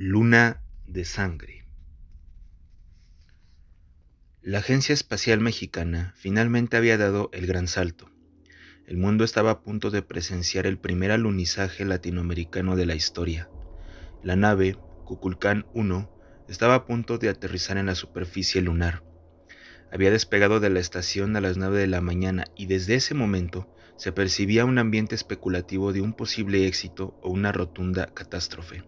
Luna de sangre. La Agencia Espacial Mexicana finalmente había dado el gran salto. El mundo estaba a punto de presenciar el primer alunizaje latinoamericano de la historia. La nave Kukulcán 1 estaba a punto de aterrizar en la superficie lunar. Había despegado de la estación a las 9 de la mañana y desde ese momento se percibía un ambiente especulativo de un posible éxito o una rotunda catástrofe.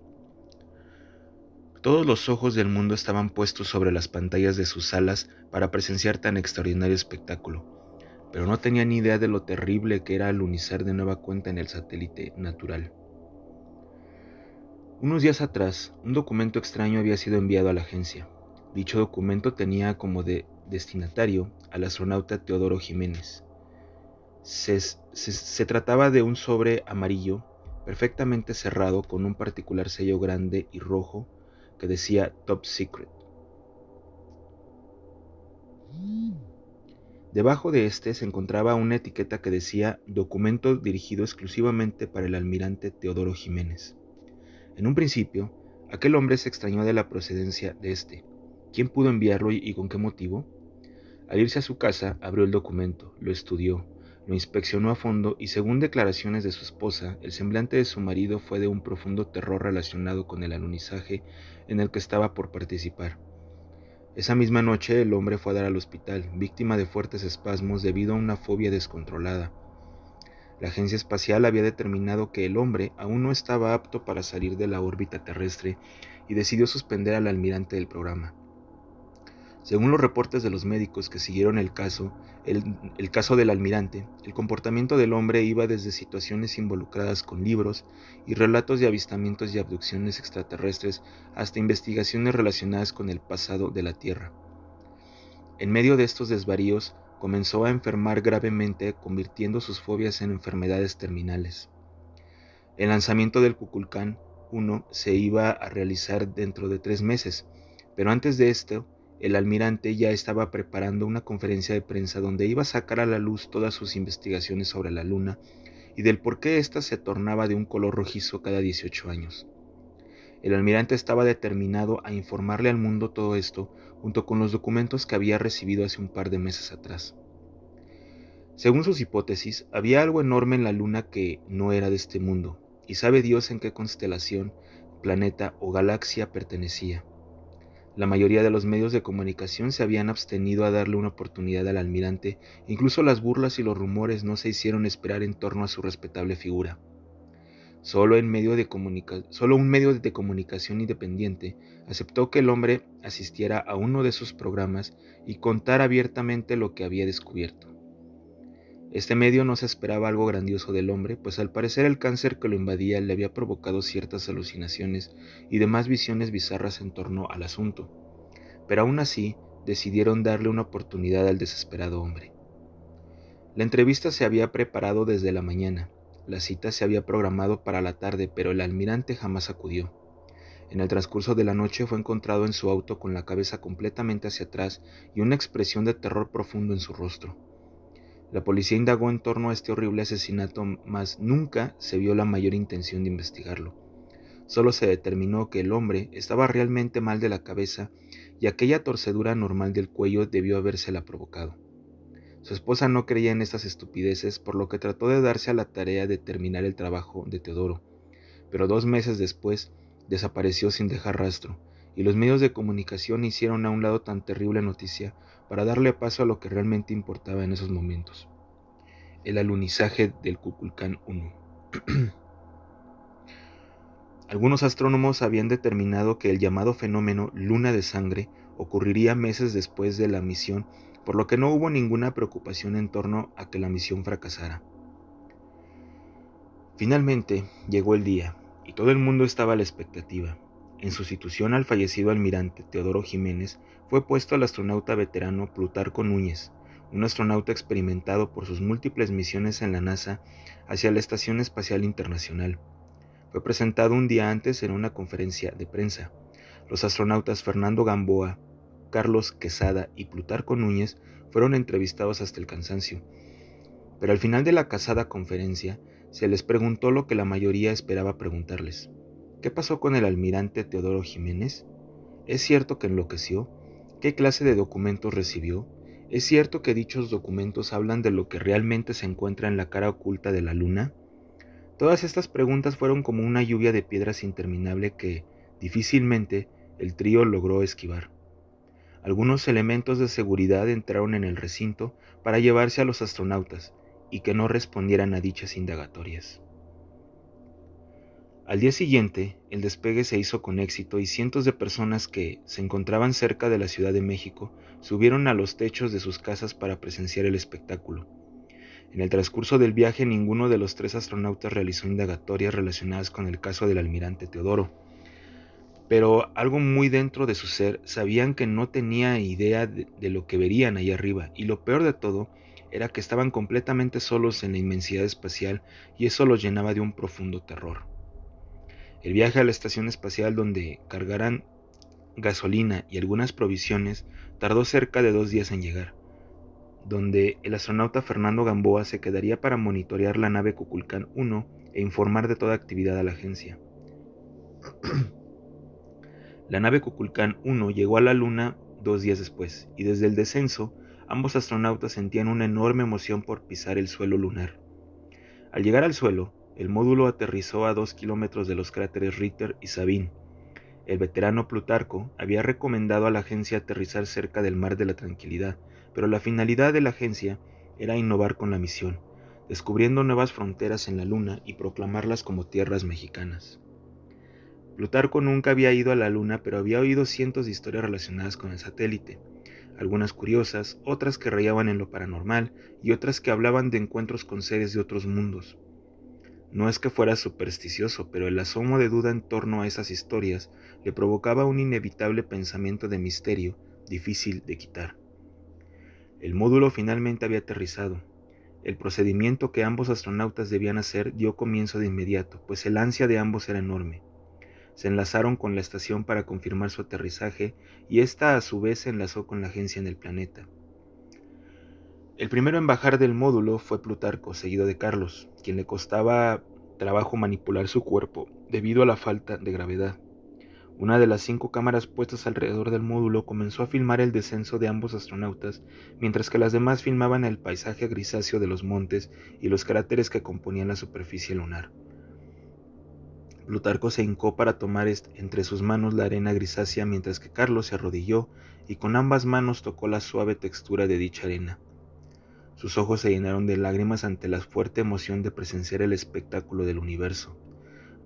Todos los ojos del mundo estaban puestos sobre las pantallas de sus salas para presenciar tan extraordinario espectáculo, pero no tenían ni idea de lo terrible que era alunizar de nueva cuenta en el satélite natural. Unos días atrás, un documento extraño había sido enviado a la agencia. Dicho documento tenía como destinatario al astronauta Teodoro Jiménez. Se trataba de un sobre amarillo, perfectamente cerrado con un particular sello grande y rojo que decía Top Secret. Debajo de este se encontraba una etiqueta que decía documento dirigido exclusivamente para el almirante Teodoro Jiménez. En un principio, aquel hombre se extrañó de la procedencia de este. ¿Quién pudo enviarlo y con qué motivo? Al irse a su casa, abrió el documento, lo estudió, lo inspeccionó a fondo y según declaraciones de su esposa, el semblante de su marido fue de un profundo terror relacionado con el alunizaje en el que estaba por participar. Esa misma noche el hombre fue a dar al hospital, víctima de fuertes espasmos debido a una fobia descontrolada. La agencia espacial había determinado que el hombre aún no estaba apto para salir de la órbita terrestre y decidió suspender al almirante del programa. Según los reportes de los médicos que siguieron el caso del almirante, el comportamiento del hombre iba desde situaciones involucradas con libros y relatos de avistamientos y abducciones extraterrestres hasta investigaciones relacionadas con el pasado de la Tierra. En medio de estos desvaríos, comenzó a enfermar gravemente, convirtiendo sus fobias en enfermedades terminales. El lanzamiento del Kukulcán 1 se iba a realizar dentro de 3 meses, pero antes de esto, el almirante ya estaba preparando una conferencia de prensa donde iba a sacar a la luz todas sus investigaciones sobre la Luna y del por qué ésta se tornaba de un color rojizo cada 18 años. El almirante estaba determinado a informarle al mundo todo esto, junto con los documentos que había recibido hace un par de meses atrás. Según sus hipótesis, había algo enorme en la Luna que no era de este mundo, y sabe Dios en qué constelación, planeta o galaxia pertenecía. La mayoría de los medios de comunicación se habían abstenido a darle una oportunidad al almirante, incluso las burlas y los rumores no se hicieron esperar en torno a su respetable figura. Solo un medio de comunicación independiente aceptó que el hombre asistiera a uno de sus programas y contara abiertamente lo que había descubierto. Este medio no se esperaba algo grandioso del hombre, pues al parecer el cáncer que lo invadía le había provocado ciertas alucinaciones y demás visiones bizarras en torno al asunto, pero aún así decidieron darle una oportunidad al desesperado hombre. La entrevista se había preparado desde la mañana. La cita se había programado para la tarde, pero el almirante jamás acudió. En el transcurso de la noche fue encontrado en su auto con la cabeza completamente hacia atrás y una expresión de terror profundo en su rostro. La policía indagó en torno a este horrible asesinato, mas nunca se vio la mayor intención de investigarlo. Solo se determinó que el hombre estaba realmente mal de la cabeza y aquella torcedura anormal del cuello debió habérsela provocado. Su esposa no creía en estas estupideces, por lo que trató de darse a la tarea de terminar el trabajo de Teodoro, pero 2 meses después desapareció sin dejar rastro, y los medios de comunicación hicieron a un lado tan terrible noticia para darle paso a lo que realmente importaba en esos momentos: el alunizaje del Kukulcán 1. Algunos astrónomos habían determinado que el llamado fenómeno luna de sangre ocurriría meses después de la misión, por lo que no hubo ninguna preocupación en torno a que la misión fracasara. Finalmente llegó el día, y todo el mundo estaba a la expectativa. En sustitución al fallecido almirante Teodoro Jiménez fue puesto el astronauta veterano Plutarco Núñez, un astronauta experimentado por sus múltiples misiones en la NASA hacia la Estación Espacial Internacional. Fue presentado un día antes en una conferencia de prensa. Los astronautas Fernando Gamboa, Carlos Quesada y Plutarco Núñez fueron entrevistados hasta el cansancio. Pero al final de la casada conferencia, se les preguntó lo que la mayoría esperaba preguntarles: ¿Qué pasó con el almirante Teodoro Jiménez? ¿Es cierto que enloqueció? ¿Qué clase de documentos recibió? ¿Es cierto que dichos documentos hablan de lo que realmente se encuentra en la cara oculta de la luna? Todas estas preguntas fueron como una lluvia de piedras interminable que, difícilmente, el trío logró esquivar. Algunos elementos de seguridad entraron en el recinto para llevarse a los astronautas y que no respondieran a dichas indagatorias. Al día siguiente, el despegue se hizo con éxito y cientos de personas que se encontraban cerca de la Ciudad de México subieron a los techos de sus casas para presenciar el espectáculo. En el transcurso del viaje, ninguno de los 3 astronautas realizó indagatorias relacionadas con el caso del almirante Teodoro, pero algo muy dentro de su ser sabían que no tenía idea de lo que verían allá arriba, y lo peor de todo era que estaban completamente solos en la inmensidad espacial y eso los llenaba de un profundo terror. El viaje a la estación espacial, donde cargaran gasolina y algunas provisiones, tardó cerca de 2 días en llegar, donde el astronauta Fernando Gamboa se quedaría para monitorear la nave Kukulcán 1 e informar de toda actividad a la agencia. La nave Kukulcán 1 llegó a la Luna 2 días después, y desde el descenso, ambos astronautas sentían una enorme emoción por pisar el suelo lunar. Al llegar al suelo, el módulo aterrizó a 2 kilómetros de los cráteres Ritter y Sabine. El veterano Plutarco había recomendado a la agencia aterrizar cerca del Mar de la Tranquilidad, pero la finalidad de la agencia era innovar con la misión, descubriendo nuevas fronteras en la Luna y proclamarlas como tierras mexicanas. Plutarco nunca había ido a la Luna, pero había oído cientos de historias relacionadas con el satélite, algunas curiosas, otras que rayaban en lo paranormal y otras que hablaban de encuentros con seres de otros mundos. No es que fuera supersticioso, pero el asomo de duda en torno a esas historias le provocaba un inevitable pensamiento de misterio difícil de quitar. El módulo finalmente había aterrizado. El procedimiento que ambos astronautas debían hacer dio comienzo de inmediato, pues el ansia de ambos era enorme. Se enlazaron con la estación para confirmar su aterrizaje y ésta a su vez se enlazó con la agencia en el planeta. El primero en bajar del módulo fue Plutarco, seguido de Carlos, quien le costaba trabajo manipular su cuerpo debido a la falta de gravedad. Una de las 5 cámaras puestas alrededor del módulo comenzó a filmar el descenso de ambos astronautas, mientras que las demás filmaban el paisaje grisáceo de los montes y los cráteres que componían la superficie lunar. Plutarco se hincó para tomar entre sus manos la arena grisácea, mientras que Carlos se arrodilló y con ambas manos tocó la suave textura de dicha arena. Sus ojos se llenaron de lágrimas ante la fuerte emoción de presenciar el espectáculo del universo.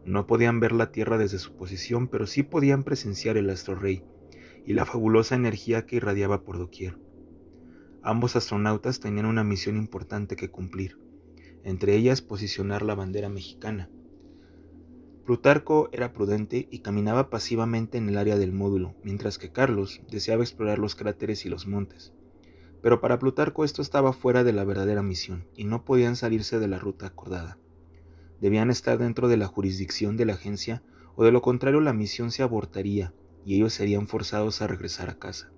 No podían ver la Tierra desde su posición, pero sí podían presenciar el astro rey y la fabulosa energía que irradiaba por doquier. Ambos astronautas tenían una misión importante que cumplir, entre ellas posicionar la bandera mexicana. Plutarco era prudente y caminaba pasivamente en el área del módulo, mientras que Carlos deseaba explorar los cráteres y los montes. Pero para Plutarco esto estaba fuera de la verdadera misión, y no podían salirse de la ruta acordada. Debían estar dentro de la jurisdicción de la agencia, o de lo contrario la misión se abortaría, y ellos serían forzados a regresar a casa.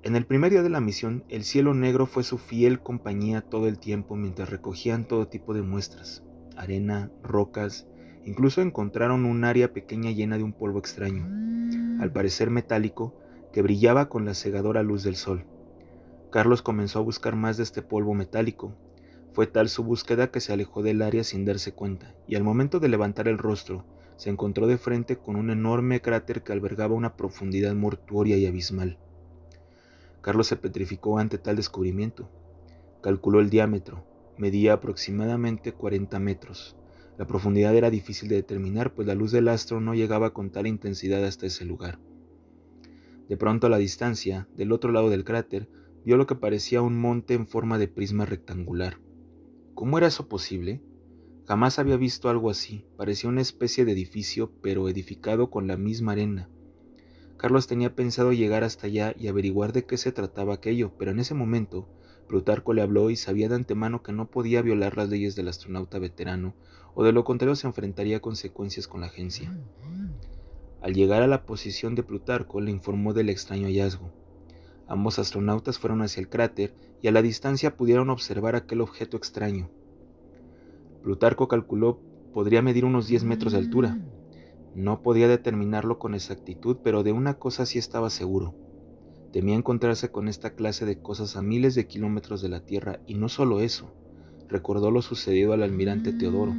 En el primer día de la misión, el cielo negro fue su fiel compañía todo el tiempo mientras recogían todo tipo de muestras, arena, rocas, incluso encontraron un área pequeña llena de un polvo extraño, al parecer metálico, que brillaba con la cegadora luz del sol. Carlos comenzó a buscar más de este polvo metálico. Fue tal su búsqueda que se alejó del área sin darse cuenta, y al momento de levantar el rostro, se encontró de frente con un enorme cráter que albergaba una profundidad mortuoria y abismal. Carlos se petrificó ante tal descubrimiento. Calculó el diámetro, medía aproximadamente 40 metros. La profundidad era difícil de determinar, pues la luz del astro no llegaba con tal intensidad hasta ese lugar. De pronto a la distancia, del otro lado del cráter, vio lo que parecía un monte en forma de prisma rectangular. ¿Cómo era eso posible? Jamás había visto algo así. Parecía una especie de edificio, pero edificado con la misma arena. Carlos tenía pensado llegar hasta allá y averiguar de qué se trataba aquello, pero en ese momento, Plutarco le habló y sabía de antemano que no podía violar las leyes del astronauta veterano, o de lo contrario se enfrentaría a consecuencias con la agencia. Al llegar a la posición de Plutarco, le informó del extraño hallazgo. Ambos astronautas fueron hacia el cráter y a la distancia pudieron observar aquel objeto extraño. Plutarco calculó podría medir unos 10 metros de altura. No podía determinarlo con exactitud, pero de una cosa sí estaba seguro. Temía encontrarse con esta clase de cosas a miles de kilómetros de la Tierra, y no solo eso, recordó lo sucedido al almirante Teodoro,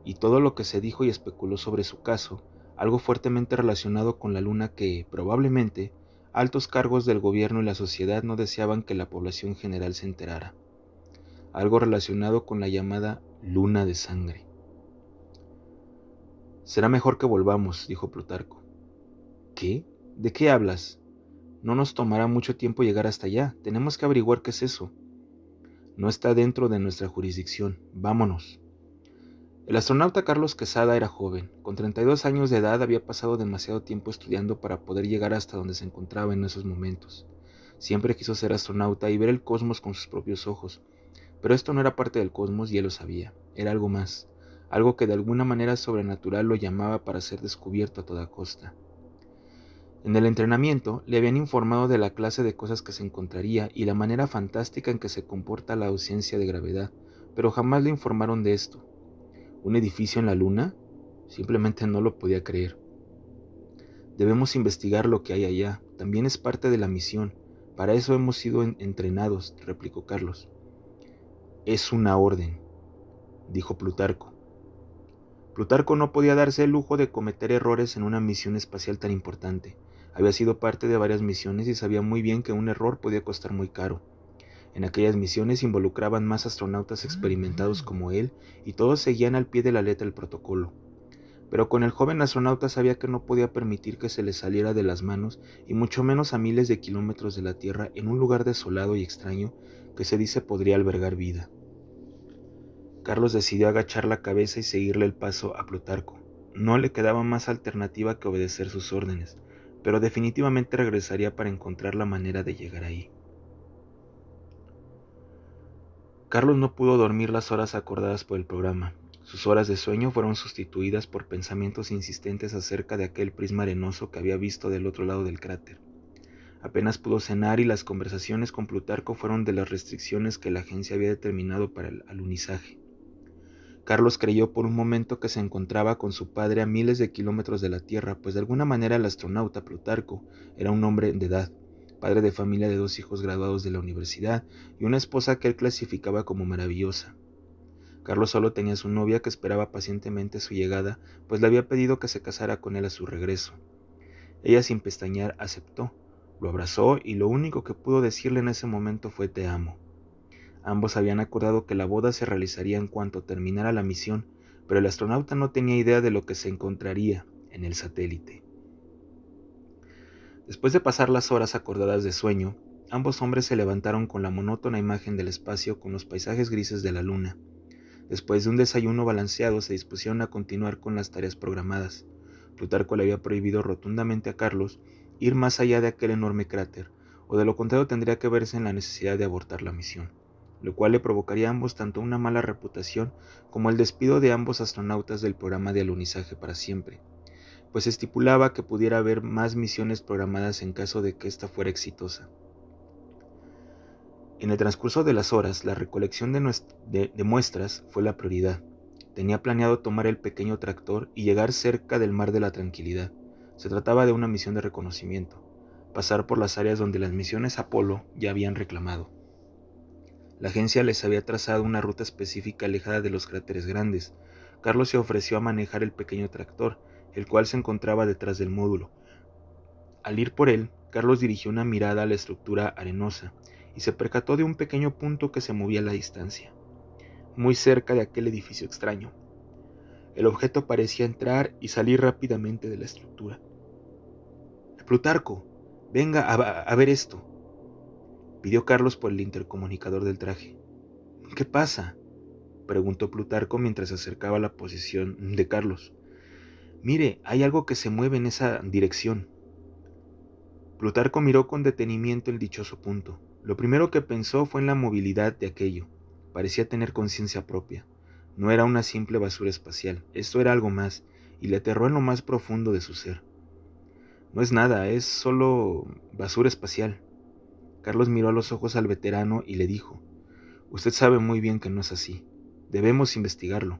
y todo lo que se dijo y especuló sobre su caso, algo fuertemente relacionado con la Luna que, probablemente, altos cargos del gobierno y la sociedad no deseaban que la población general se enterara. Algo relacionado con la llamada Luna de Sangre. Será mejor que volvamos, dijo Plutarco. ¿Qué? ¿De qué hablas? No nos tomará mucho tiempo llegar hasta allá. Tenemos que averiguar qué es eso. No está dentro de nuestra jurisdicción. Vámonos. El astronauta Carlos Quesada era joven. Con 32 años de edad había pasado demasiado tiempo estudiando para poder llegar hasta donde se encontraba en esos momentos. Siempre quiso ser astronauta y ver el cosmos con sus propios ojos. Pero esto no era parte del cosmos y él lo sabía. Era algo más. Algo que de alguna manera sobrenatural lo llamaba para ser descubierto a toda costa. En el entrenamiento le habían informado de la clase de cosas que se encontraría y la manera fantástica en que se comporta la ausencia de gravedad, pero jamás le informaron de esto. ¿Un edificio en la Luna? Simplemente no lo podía creer. Debemos investigar lo que hay allá. También es parte de la misión. Para eso hemos sido entrenados, replicó Carlos. Es una orden, dijo Plutarco. Plutarco no podía darse el lujo de cometer errores en una misión espacial tan importante. Había sido parte de varias misiones y sabía muy bien que un error podía costar muy caro. En aquellas misiones involucraban más astronautas experimentados como él y todos seguían al pie de la letra el protocolo. Pero con el joven astronauta sabía que no podía permitir que se le saliera de las manos, y mucho menos a miles de kilómetros de la Tierra, en un lugar desolado y extraño que se dice podría albergar vida. Carlos decidió agachar la cabeza y seguirle el paso a Plutarco. No le quedaba más alternativa que obedecer sus órdenes, pero definitivamente regresaría para encontrar la manera de llegar ahí. Carlos no pudo dormir las horas acordadas por el programa. Sus horas de sueño fueron sustituidas por pensamientos insistentes acerca de aquel prisma arenoso que había visto del otro lado del cráter. Apenas pudo cenar y las conversaciones con Plutarco fueron de las restricciones que la agencia había determinado para el alunizaje. Carlos creyó por un momento que se encontraba con su padre a miles de kilómetros de la Tierra, pues de alguna manera el astronauta Plutarco era un hombre de edad, padre de familia de 2 hijos graduados de la universidad y una esposa que él clasificaba como maravillosa. Carlos solo tenía a su novia que esperaba pacientemente su llegada, pues le había pedido que se casara con él a su regreso. Ella sin pestañear aceptó, lo abrazó y lo único que pudo decirle en ese momento fue te amo. Ambos habían acordado que la boda se realizaría en cuanto terminara la misión, pero el astronauta no tenía idea de lo que se encontraría en el satélite. Después de pasar las horas acordadas de sueño, ambos hombres se levantaron con la monótona imagen del espacio con los paisajes grises de la Luna. Después de un desayuno balanceado, se dispusieron a continuar con las tareas programadas. Plutarco le había prohibido rotundamente a Carlos ir más allá de aquel enorme cráter, o de lo contrario tendría que verse en la necesidad de abortar la misión, lo cual le provocaría a ambos tanto una mala reputación como el despido de ambos astronautas del programa de alunizaje para siempre, pues estipulaba que pudiera haber más misiones programadas en caso de que ésta fuera exitosa. En el transcurso de las horas, la recolección de muestras fue la prioridad. Tenía planeado tomar el pequeño tractor y llegar cerca del Mar de la Tranquilidad. Se trataba de una misión de reconocimiento, pasar por las áreas donde las misiones Apolo ya habían reclamado. La agencia les había trazado una ruta específica alejada de los cráteres grandes. Carlos se ofreció a manejar el pequeño tractor, el cual se encontraba detrás del módulo. Al ir por él, Carlos dirigió una mirada a la estructura arenosa y se percató de un pequeño punto que se movía a la distancia, muy cerca de aquel edificio extraño. El objeto parecía entrar y salir rápidamente de la estructura. «Plutarco, venga a ver esto», pidió Carlos por el intercomunicador del traje. «¿Qué pasa?», preguntó Plutarco mientras se acercaba a la posición de Carlos. «Mire, hay algo que se mueve en esa dirección». Plutarco miró con detenimiento el dichoso punto. Lo primero que pensó fue en la movilidad de aquello. Parecía tener conciencia propia. No era una simple basura espacial, esto era algo más, y le aterró en lo más profundo de su ser. «No es nada, es solo basura espacial». Carlos miró a los ojos al veterano y le dijo: «Usted sabe muy bien que no es así. Debemos investigarlo».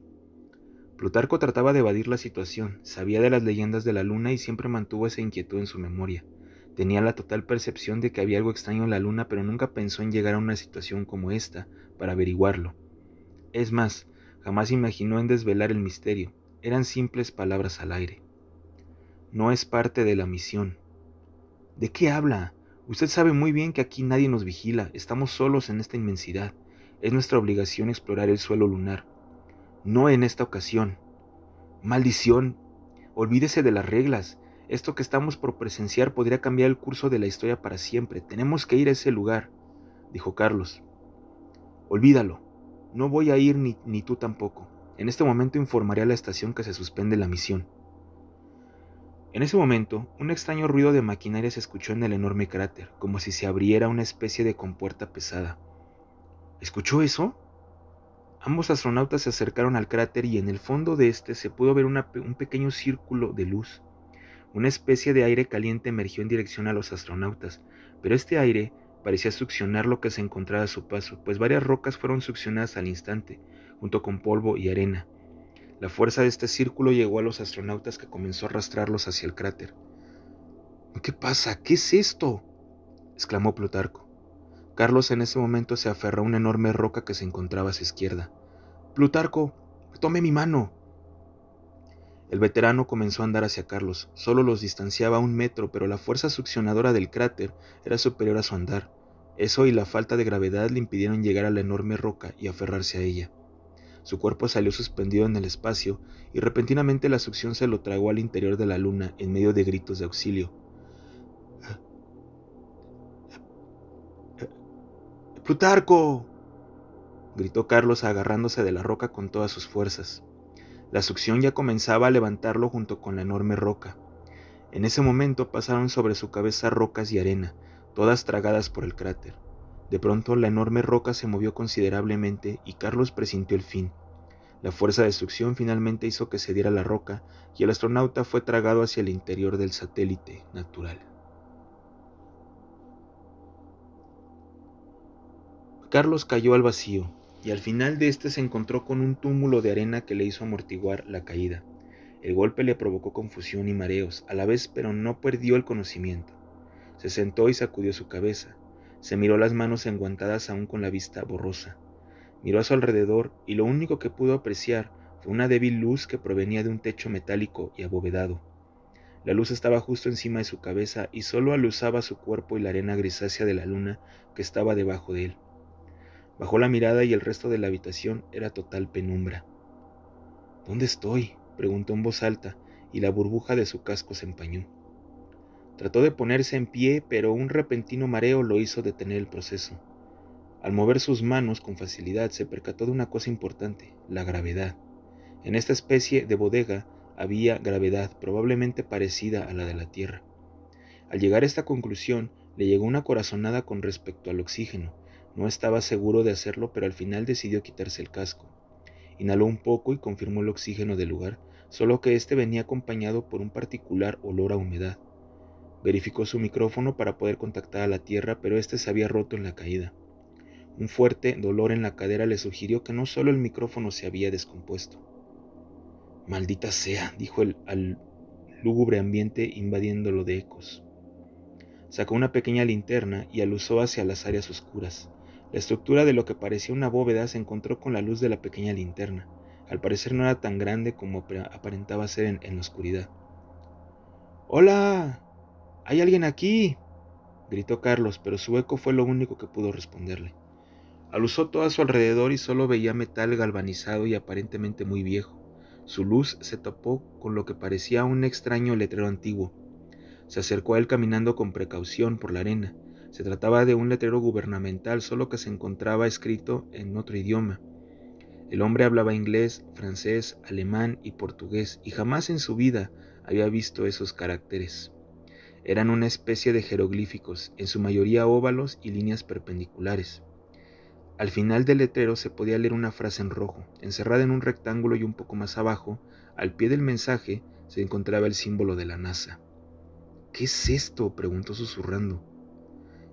Plutarco trataba de evadir la situación, sabía de las leyendas de la luna y siempre mantuvo esa inquietud en su memoria. Tenía la total percepción de que había algo extraño en la luna, pero nunca pensó en llegar a una situación como esta para averiguarlo. Es más, jamás imaginó en desvelar el misterio. Eran simples palabras al aire. No es parte de la misión. ¿De qué habla? Usted sabe muy bien que aquí nadie nos vigila, estamos solos en esta inmensidad. Es nuestra obligación explorar el suelo lunar. No en esta ocasión. Maldición. Olvídese de las reglas. Esto que estamos por presenciar podría cambiar el curso de la historia para siempre. Tenemos que ir a ese lugar, dijo Carlos. Olvídalo. No voy a ir ni tú tampoco. En este momento informaré a la estación que se suspende la misión. En ese momento, un extraño ruido de maquinaria se escuchó en el enorme cráter, como si se abriera una especie de compuerta pesada. ¿Escuchó eso? Ambos astronautas se acercaron al cráter y en el fondo de este se pudo ver un pequeño círculo de luz. Una especie de aire caliente emergió en dirección a los astronautas, pero este aire parecía succionar lo que se encontraba a su paso, pues varias rocas fueron succionadas al instante, junto con polvo y arena. La fuerza de este círculo llegó a los astronautas, que comenzó a arrastrarlos hacia el cráter. ¿Qué pasa? ¿Qué es esto?, exclamó Plutarco. Carlos en ese momento se aferró a una enorme roca que se encontraba a su izquierda. «Plutarco, tome mi mano». El veterano comenzó a andar hacia Carlos. Solo los distanciaba 1 metro, pero la fuerza succionadora del cráter era superior a su andar. Eso y la falta de gravedad le impidieron llegar a la enorme roca y aferrarse a ella. Su cuerpo salió suspendido en el espacio y repentinamente la succión se lo tragó al interior de la luna en medio de gritos de auxilio. «¡Plutarco!», gritó Carlos agarrándose de la roca con todas sus fuerzas. La succión ya comenzaba a levantarlo junto con la enorme roca. En ese momento pasaron sobre su cabeza rocas y arena, todas tragadas por el cráter. De pronto la enorme roca se movió considerablemente y Carlos presintió el fin. La fuerza de succión finalmente hizo que cediera la roca y el astronauta fue tragado hacia el interior del satélite natural. Carlos cayó al vacío y al final de este se encontró con un túmulo de arena que le hizo amortiguar la caída. El golpe le provocó confusión y mareos a la vez, pero no perdió el conocimiento. Se sentó y sacudió su cabeza. Se miró las manos enguantadas aún con la vista borrosa. Miró a su alrededor y lo único que pudo apreciar fue una débil luz que provenía de un techo metálico y abovedado. La luz estaba justo encima de su cabeza y solo aluzaba su cuerpo y la arena grisácea de la luna que estaba debajo de él. Bajó la mirada y el resto de la habitación era total penumbra. «¿Dónde estoy?», preguntó en voz alta, y la burbuja de su casco se empañó. Trató de ponerse en pie, pero un repentino mareo lo hizo detener el proceso. Al mover sus manos con facilidad se percató de una cosa importante: la gravedad. En esta especie de bodega había gravedad, probablemente parecida a la de la Tierra. Al llegar a esta conclusión, le llegó una corazonada con respecto al oxígeno. No estaba seguro de hacerlo, pero al final decidió quitarse el casco. Inhaló un poco y confirmó el oxígeno del lugar, solo que este venía acompañado por un particular olor a humedad. Verificó su micrófono para poder contactar a la Tierra, pero este se había roto en la caída. Un fuerte dolor en la cadera le sugirió que no solo el micrófono se había descompuesto. «Maldita sea», dijo al lúgubre ambiente invadiéndolo de ecos. Sacó una pequeña linterna y aluzó hacia las áreas oscuras. La estructura de lo que parecía una bóveda se encontró con la luz de la pequeña linterna. Al parecer no era tan grande como aparentaba ser en la oscuridad. «¡Hola! ¿Hay alguien aquí?», gritó Carlos, pero su eco fue lo único que pudo responderle. Aluzó todo a su alrededor y solo veía metal galvanizado y aparentemente muy viejo. Su luz se topó con lo que parecía un extraño letrero antiguo. Se acercó a él caminando con precaución por la arena. Se trataba de un letrero gubernamental, solo que se encontraba escrito en otro idioma. El hombre hablaba inglés, francés, alemán y portugués, y jamás en su vida había visto esos caracteres. Eran una especie de jeroglíficos, en su mayoría óvalos y líneas perpendiculares. Al final del letrero se podía leer una frase en rojo, encerrada en un rectángulo, y un poco más abajo, al pie del mensaje, se encontraba el símbolo de la NASA. «¿Qué es esto?», preguntó susurrando.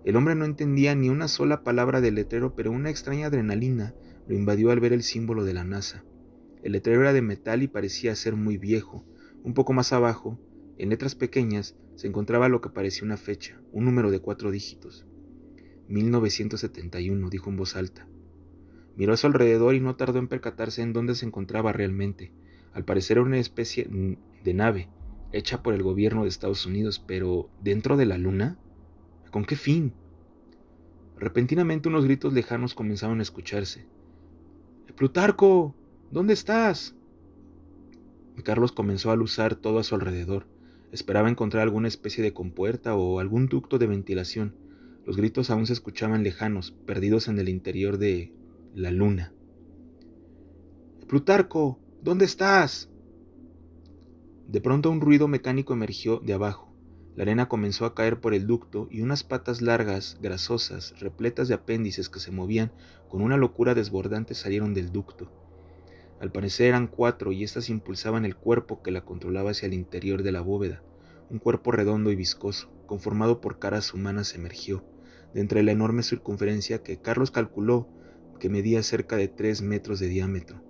El hombre no entendía ni una sola palabra del letrero, pero una extraña adrenalina lo invadió al ver el símbolo de la NASA. El letrero era de metal y parecía ser muy viejo. Un poco más abajo, en letras pequeñas, se encontraba lo que parecía una fecha, un número de 4 dígitos. 1971, dijo en voz alta. Miró a su alrededor y no tardó en percatarse en dónde se encontraba realmente. Al parecer era una especie de nave, hecha por el gobierno de Estados Unidos, pero ¿dentro de la luna? ¿Con qué fin? Repentinamente unos gritos lejanos comenzaron a escucharse. ¡Plutarco! ¿Dónde estás? Carlos comenzó a luzar todo a su alrededor. Esperaba encontrar alguna especie de compuerta o algún ducto de ventilación. Los gritos aún se escuchaban lejanos, perdidos en el interior de la luna. ¡Plutarco! ¿Dónde estás? De pronto un ruido mecánico emergió de abajo. La arena comenzó a caer por el ducto y unas patas largas, grasosas, repletas de apéndices que se movían con una locura desbordante salieron del ducto. Al parecer eran 4 y éstas impulsaban el cuerpo que la controlaba hacia el interior de la bóveda. Un cuerpo redondo y viscoso, conformado por caras humanas, emergió, de entre la enorme circunferencia que Carlos calculó que medía cerca de 3 metros de diámetro.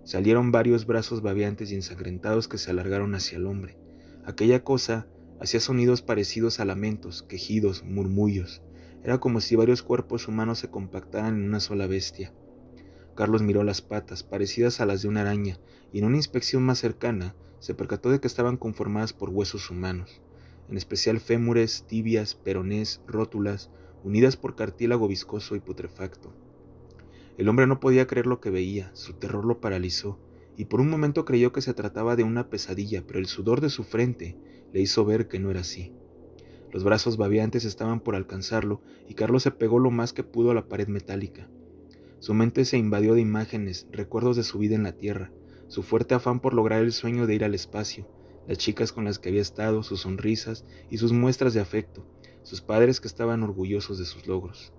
Salieron varios brazos babeantes y ensangrentados que se alargaron hacia el hombre. Aquella cosa hacía sonidos parecidos a lamentos, quejidos, murmullos. Era como si varios cuerpos humanos se compactaran en una sola bestia. Carlos miró las patas, parecidas a las de una araña, y en una inspección más cercana se percató de que estaban conformadas por huesos humanos, en especial fémures, tibias, peronés, rótulas, unidas por cartílago viscoso y putrefacto. El hombre no podía creer lo que veía, su terror lo paralizó, y por un momento creyó que se trataba de una pesadilla, pero el sudor de su frente le hizo ver que no era así. Los brazos babeantes estaban por alcanzarlo, y Carlos se pegó lo más que pudo a la pared metálica. Su mente se invadió de imágenes, recuerdos de su vida en la Tierra, su fuerte afán por lograr el sueño de ir al espacio, las chicas con las que había estado, sus sonrisas y sus muestras de afecto, sus padres que estaban orgullosos de sus logros.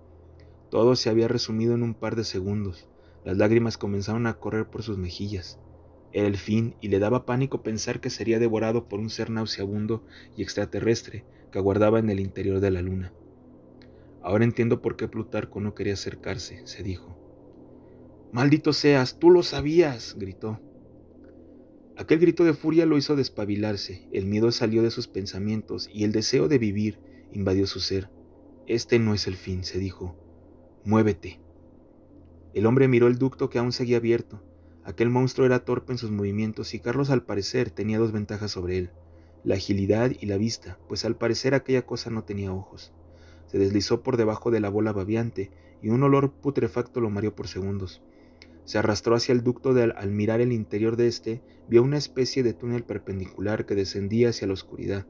Todo se había resumido en un par de segundos. Las lágrimas comenzaron a correr por sus mejillas. Era el fin y le daba pánico pensar que sería devorado por un ser nauseabundo y extraterrestre que aguardaba en el interior de la luna. Ahora entiendo por qué Plutarco no quería acercarse, se dijo. ¡Maldito seas! ¡Tú lo sabías! Gritó. Aquel grito de furia lo hizo despabilarse, el miedo salió de sus pensamientos y el deseo de vivir invadió su ser. Este no es el fin, se dijo. ¡Muévete! El hombre miró el ducto que aún seguía abierto. Aquel monstruo era torpe en sus movimientos y Carlos al parecer tenía 2 ventajas sobre él, la agilidad y la vista, pues al parecer aquella cosa no tenía ojos. Se deslizó por debajo de la bola babeante y un olor putrefacto lo mareó por segundos. Se arrastró hacia el ducto al mirar el interior de este, vio una especie de túnel perpendicular que descendía hacia la oscuridad,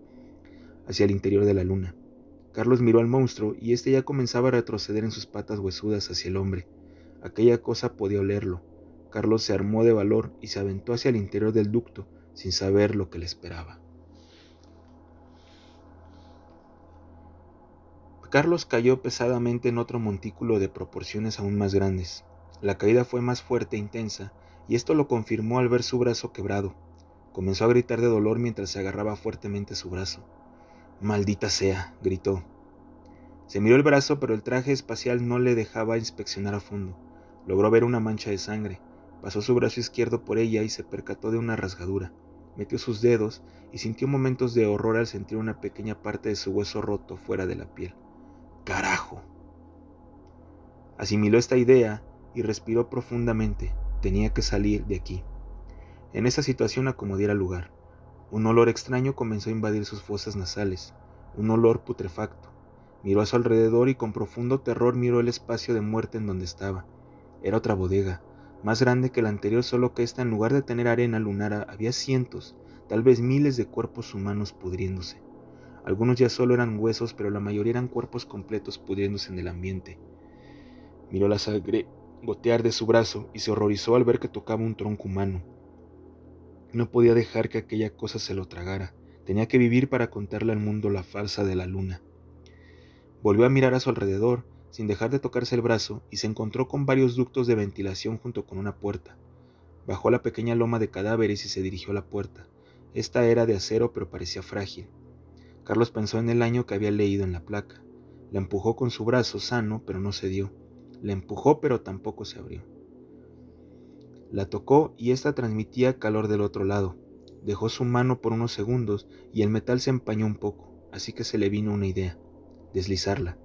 hacia el interior de la luna. Carlos miró al monstruo y este ya comenzaba a retroceder en sus patas huesudas hacia el hombre. Aquella cosa podía olerlo. Carlos se armó de valor y se aventó hacia el interior del ducto, sin saber lo que le esperaba. Carlos cayó pesadamente en otro montículo de proporciones aún más grandes. La caída fue más fuerte e intensa, y esto lo confirmó al ver su brazo quebrado. Comenzó a gritar de dolor mientras se agarraba fuertemente su brazo. «¡Maldita sea!», gritó. Se miró el brazo, pero el traje espacial no le dejaba inspeccionar a fondo. Logró ver una mancha de sangre. Pasó su brazo izquierdo por ella y se percató de una rasgadura. Metió sus dedos y sintió momentos de horror al sentir una pequeña parte de su hueso roto fuera de la piel. ¡Carajo! Asimiló esta idea y respiró profundamente. Tenía que salir de aquí. En esa situación acomodiera lugar. Un olor extraño comenzó a invadir sus fosas nasales, un olor putrefacto. Miró a su alrededor y con profundo terror miró el espacio de muerte en donde estaba. Era otra bodega, más grande que la anterior, solo que esta, en lugar de tener arena lunar, había cientos, tal vez miles de cuerpos humanos pudriéndose. Algunos ya solo eran huesos, pero la mayoría eran cuerpos completos pudriéndose en el ambiente. Miró la sangre gotear de su brazo y se horrorizó al ver que tocaba un tronco humano. No podía dejar que aquella cosa se lo tragara. Tenía que vivir para contarle al mundo la farsa de la luna. Volvió a mirar a su alrededor, sin dejar de tocarse el brazo, y se encontró con varios ductos de ventilación junto con una puerta. Bajó la pequeña loma de cadáveres y se dirigió a la puerta. Esta era de acero, pero parecía frágil. Carlos pensó en el año que había leído en la placa. La empujó con su brazo sano, pero no cedió. La empujó, pero tampoco se abrió. La tocó y ésta transmitía calor del otro lado. Dejó su mano por unos segundos y el metal se empañó un poco, así que se le vino una idea: deslizarla.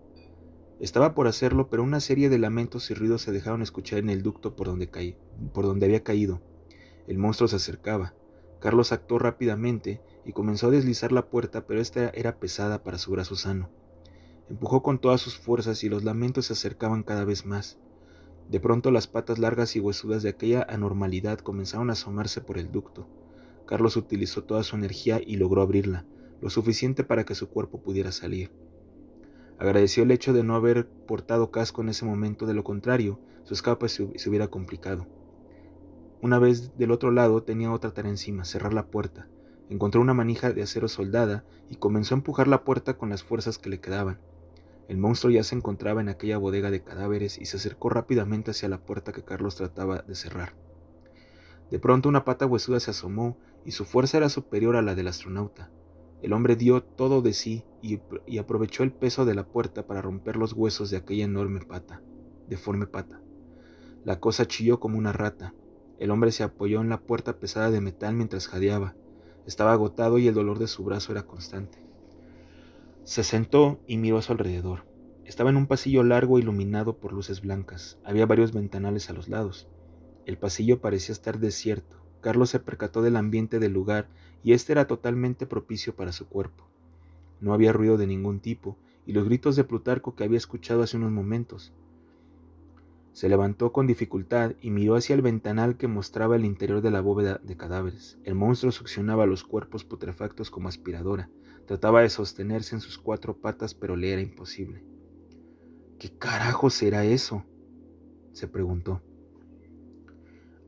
Estaba por hacerlo, pero una serie de lamentos y ruidos se dejaron escuchar en el ducto por donde había caído. El monstruo se acercaba. Carlos actuó rápidamente y comenzó a deslizar la puerta, pero esta era pesada para su brazo sano. Empujó con todas sus fuerzas y los lamentos se acercaban cada vez más. De pronto las patas largas y huesudas de aquella anormalidad comenzaron a asomarse por el ducto. Carlos utilizó toda su energía y logró abrirla, lo suficiente para que su cuerpo pudiera salir. Agradeció el hecho de no haber portado casco en ese momento, de lo contrario, su escape se hubiera complicado. Una vez del otro lado tenía otra tarea encima: cerrar la puerta. Encontró una manija de acero soldada y comenzó a empujar la puerta con las fuerzas que le quedaban. El monstruo ya se encontraba en aquella bodega de cadáveres y se acercó rápidamente hacia la puerta que Carlos trataba de cerrar. De pronto una pata huesuda se asomó y su fuerza era superior a la del astronauta. El hombre dio todo de sí y aprovechó el peso de la puerta para romper los huesos de aquella deforme pata. La cosa chilló como una rata. El hombre se apoyó en la puerta pesada de metal mientras jadeaba. Estaba agotado y el dolor de su brazo era constante. Se sentó y miró a su alrededor. Estaba en un pasillo largo iluminado por luces blancas. Había varios ventanales a los lados. El pasillo parecía estar desierto. Carlos se percató del ambiente del lugar y este era totalmente propicio para su cuerpo. No había ruido de ningún tipo y los gritos de Plutarco que había escuchado hace unos momentos. Se levantó con dificultad y miró hacia el ventanal que mostraba el interior de la bóveda de cadáveres. El monstruo succionaba los cuerpos putrefactos como aspiradora. Trataba de sostenerse en sus 4 patas, pero le era imposible. ¿Qué carajo será eso?, se preguntó.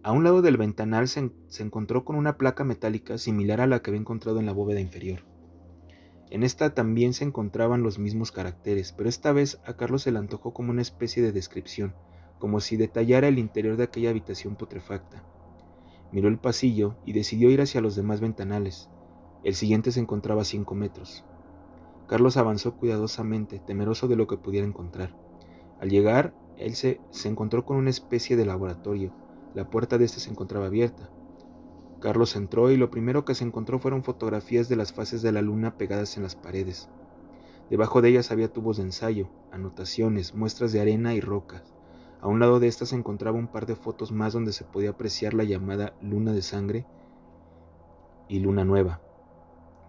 A un lado del ventanal se encontró con una placa metálica similar a la que había encontrado en la bóveda inferior. En esta también se encontraban los mismos caracteres, pero esta vez a Carlos se le antojó como una especie de descripción, como si detallara el interior de aquella habitación putrefacta. Miró el pasillo y decidió ir hacia los demás ventanales. El siguiente se encontraba a 5 metros. Carlos avanzó cuidadosamente, temeroso de lo que pudiera encontrar. Al llegar, él se encontró con una especie de laboratorio. La puerta de este se encontraba abierta. Carlos entró y lo primero que se encontró fueron fotografías de las fases de la luna pegadas en las paredes. Debajo de ellas había tubos de ensayo, anotaciones, muestras de arena y rocas. A un lado de estas se encontraba un par de fotos más donde se podía apreciar la llamada luna de sangre y luna nueva.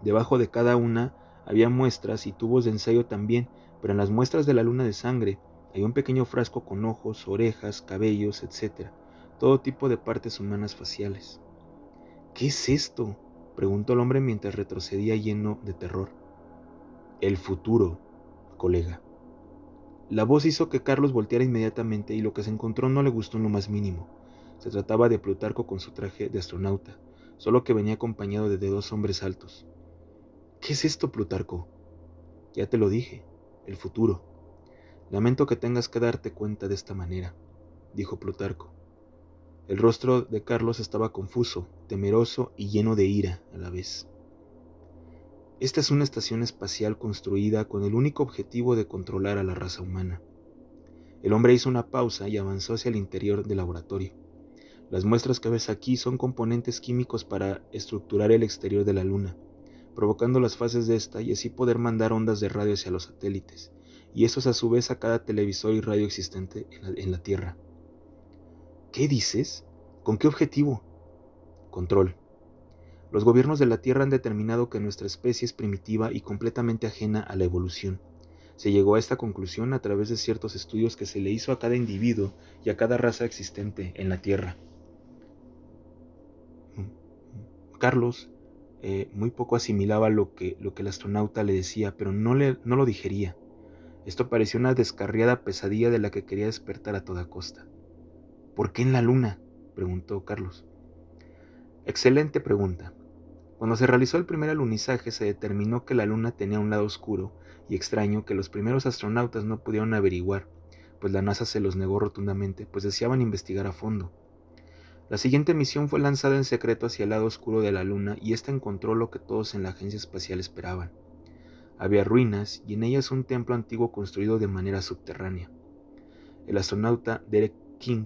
Debajo de cada una había muestras y tubos de ensayo también, pero en las muestras de la luna de sangre había un pequeño frasco con ojos, orejas, cabellos, etc. Todo tipo de partes humanas faciales. ¿Qué es esto?, preguntó el hombre mientras retrocedía lleno de terror. El futuro, colega. La voz hizo que Carlos volteara inmediatamente y lo que se encontró no le gustó en lo más mínimo. Se trataba de Plutarco con su traje de astronauta, solo que venía acompañado de 2 hombres altos. ¿Qué es esto, Plutarco? Ya te lo dije, el futuro. Lamento que tengas que darte cuenta de esta manera, dijo Plutarco. El rostro de Carlos estaba confuso, temeroso y lleno de ira a la vez. Esta es una estación espacial construida con el único objetivo de controlar a la raza humana. El hombre hizo una pausa y avanzó hacia el interior del laboratorio. Las muestras que ves aquí son componentes químicos para estructurar el exterior de la Luna, provocando las fases de esta y así poder mandar ondas de radio hacia los satélites, y estos a su vez a cada televisor y radio existente en la Tierra. ¿Qué dices? ¿Con qué objetivo? Control. Los gobiernos de la Tierra han determinado que nuestra especie es primitiva y completamente ajena a la evolución. Se llegó a esta conclusión a través de ciertos estudios que se le hizo a cada individuo y a cada raza existente en la Tierra. Carlos muy poco asimilaba lo que el astronauta le decía, pero no lo digería. Esto parecía una descarriada pesadilla de la que quería despertar a toda costa. ¿Por qué en la Luna?, preguntó Carlos. Excelente pregunta. Cuando se realizó el primer alunizaje se determinó que la Luna tenía un lado oscuro y extraño que los primeros astronautas no pudieron averiguar, pues la NASA se los negó rotundamente, pues deseaban investigar a fondo. La siguiente misión fue lanzada en secreto hacia el lado oscuro de la Luna y ésta encontró lo que todos en la agencia espacial esperaban. Había ruinas y en ellas un templo antiguo construido de manera subterránea. El astronauta Derek King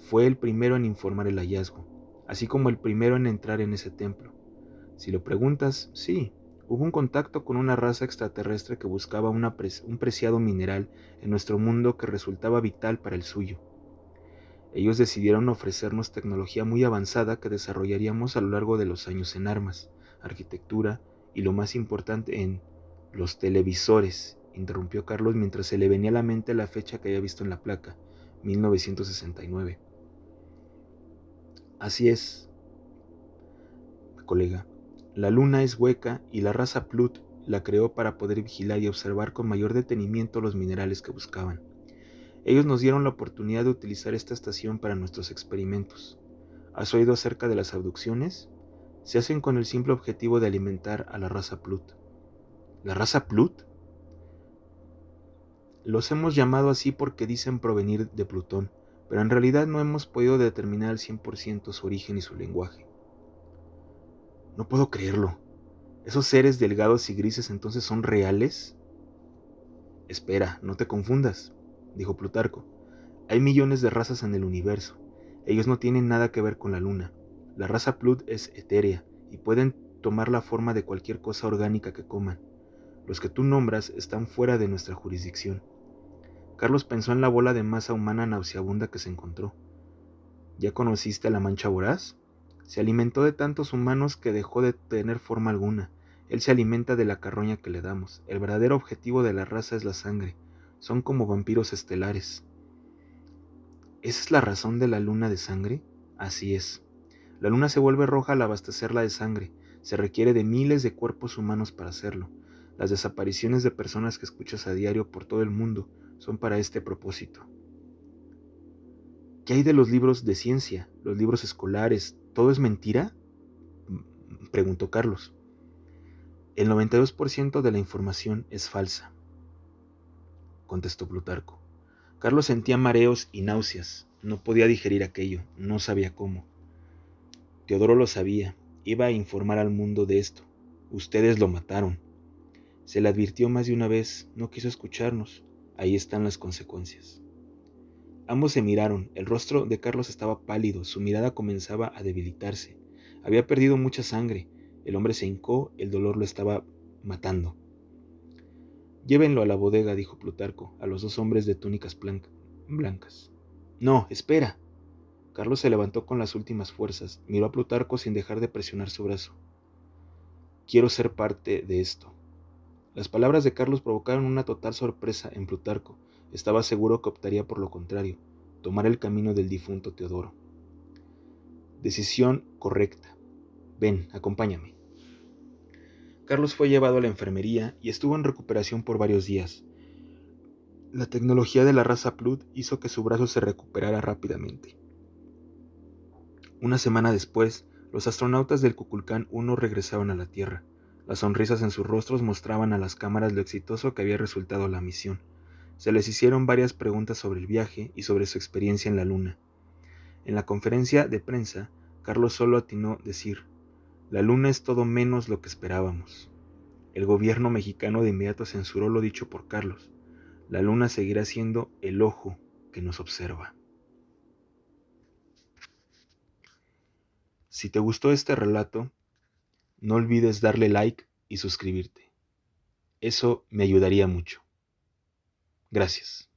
fue el primero en informar el hallazgo, así como el primero en entrar en ese templo. Si lo preguntas, sí, hubo un contacto con una raza extraterrestre que buscaba un preciado mineral en nuestro mundo que resultaba vital para el suyo. Ellos decidieron ofrecernos tecnología muy avanzada que desarrollaríamos a lo largo de los años en armas, arquitectura y lo más importante en los televisores, interrumpió Carlos mientras se le venía a la mente la fecha que había visto en la placa, 1969. Así es, colega. La luna es hueca y la raza Plut la creó para poder vigilar y observar con mayor detenimiento los minerales que buscaban. Ellos nos dieron la oportunidad de utilizar esta estación para nuestros experimentos. ¿Has oído acerca de las abducciones? Se hacen con el simple objetivo de alimentar a la raza Plut. ¿La raza Plut? Los hemos llamado así porque dicen provenir de Plutón, pero en realidad no hemos podido determinar al 100% su origen y su lenguaje. No puedo creerlo. ¿Esos seres delgados y grises entonces son reales? Espera, no te confundas, dijo Plutarco. Hay millones de razas en el universo. Ellos no tienen nada que ver con la luna. La raza Plut es etérea y pueden tomar la forma de cualquier cosa orgánica que coman. Los que tú nombras están fuera de nuestra jurisdicción. Carlos pensó en la bola de masa humana nauseabunda que se encontró. ¿Ya conociste a la mancha voraz? Se alimentó de tantos humanos que dejó de tener forma alguna. Él se alimenta de la carroña que le damos. El verdadero objetivo de la raza es la sangre. Son como vampiros estelares. ¿Esa es la razón de la luna de sangre? Así es. La luna se vuelve roja al abastecerla de sangre. Se requiere de miles de cuerpos humanos para hacerlo. Las desapariciones de personas que escuchas a diario por todo el mundo son para este propósito. ¿Qué hay de los libros de ciencia, los libros escolares? ¿Todo es mentira?, preguntó Carlos. El 92% de la información es falsa, contestó Plutarco. Carlos sentía mareos y náuseas. No podía digerir aquello, no sabía cómo. Teodoro lo sabía, iba a informar al mundo de esto. Ustedes lo mataron. Se le advirtió más de una vez, no quiso escucharnos. Ahí están las consecuencias. Ambos se miraron. El rostro de Carlos estaba pálido, su mirada comenzaba a debilitarse. Había perdido mucha sangre. El hombre se hincó, el dolor lo estaba matando. Llévenlo a la bodega, dijo Plutarco, a los dos hombres de túnicas blancas. No, espera. Carlos se levantó con las últimas fuerzas, miró a Plutarco sin dejar de presionar su brazo. Quiero ser parte de esto. Las palabras de Carlos provocaron una total sorpresa en Plutarco. Estaba seguro que optaría por lo contrario, tomar el camino del difunto Teodoro. Decisión correcta. Ven, acompáñame. Carlos fue llevado a la enfermería y estuvo en recuperación por varios días. La tecnología de la raza Plut hizo que su brazo se recuperara rápidamente. Una semana después, los astronautas del Kukulcán 1 regresaron a la Tierra. Las sonrisas en sus rostros mostraban a las cámaras lo exitoso que había resultado la misión. Se les hicieron varias preguntas sobre el viaje y sobre su experiencia en la Luna. En la conferencia de prensa, Carlos solo atinó decir: «La Luna es todo menos lo que esperábamos». El gobierno mexicano de inmediato censuró lo dicho por Carlos. La Luna seguirá siendo el ojo que nos observa. Si te gustó este relato, no olvides darle like y suscribirte. Eso me ayudaría mucho. Gracias.